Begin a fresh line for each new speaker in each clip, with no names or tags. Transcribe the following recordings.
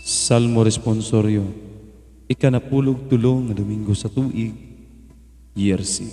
Salmo responsorio, ikanapulog tulong nga Domingo sa tuig, Year C.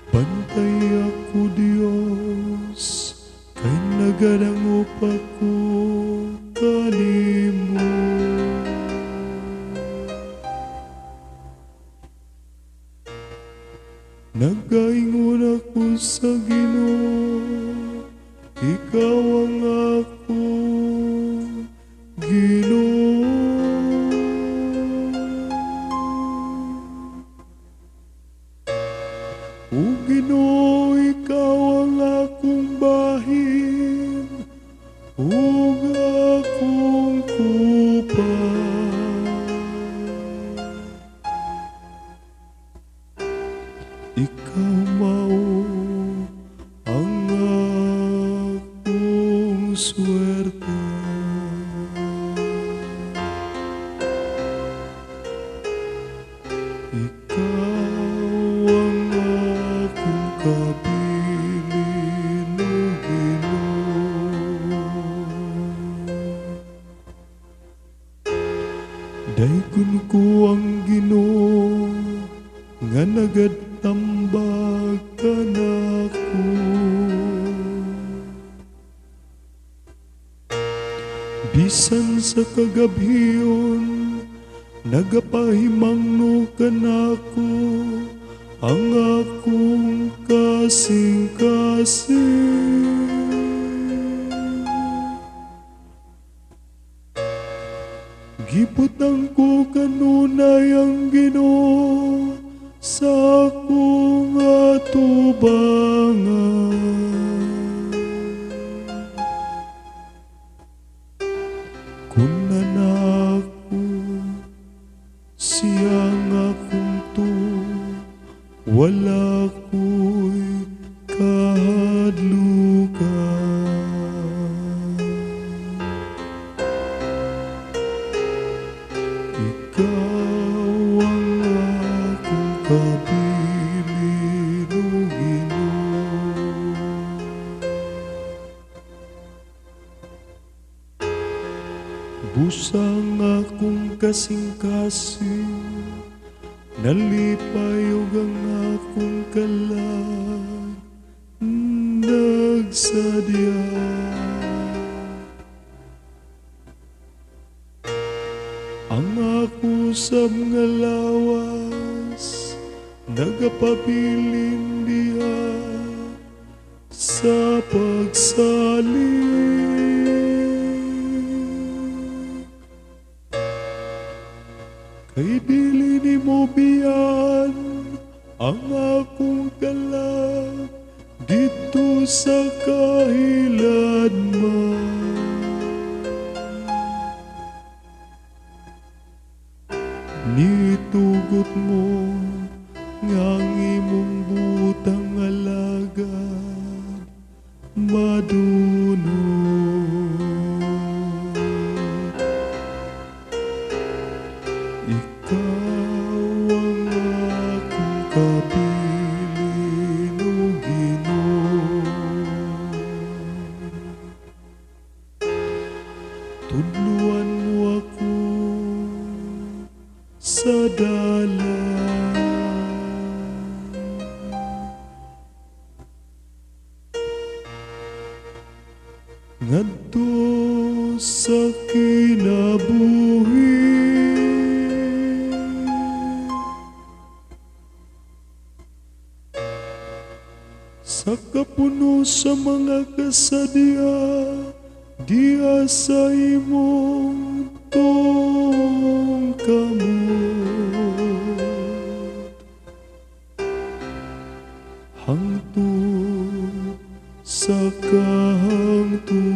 Bantay ako, Diyos, kay nagadangup ako kanimo. Nagaingon ako sa Ginoo, ikaw ang akong Ginoo. O Ginoo, ikaw ang akong bahin, ug akong kupang. Ikaw mao ang akong swerte. Ikaw ang akong kabilin, O Ginoo. Daykon ko ang Ginoo nga nagatambag kanako. Bisan sa kagabhiyon, nagapahimangno kanako ang akong kasing-kasing. Gibutang ko kanunay ang Ginoo sa akong atubangan. Kunan ako siyang akong to, wala ko'y kahadlukan. Ikaw ang akong kabilin, O Ginoo. Busang akong kasing-kasing, nalipay ug ang akong kalag nagsadya. Ang ako sab nga lawas nagapabilin diha sa pagsalig. Kay dili nimo biyan ang akong kalag dito sa kahiladman. Nitugot mo nga ang imong butang alagad madunot. Ikaw ang akong kabilin, O Ginoo. Tudluan mo ako sa dalan, ngadto sa kinabuhi. Sa kapuno sa mga kasadya, diha sa imong tungkamot. sa kahangturan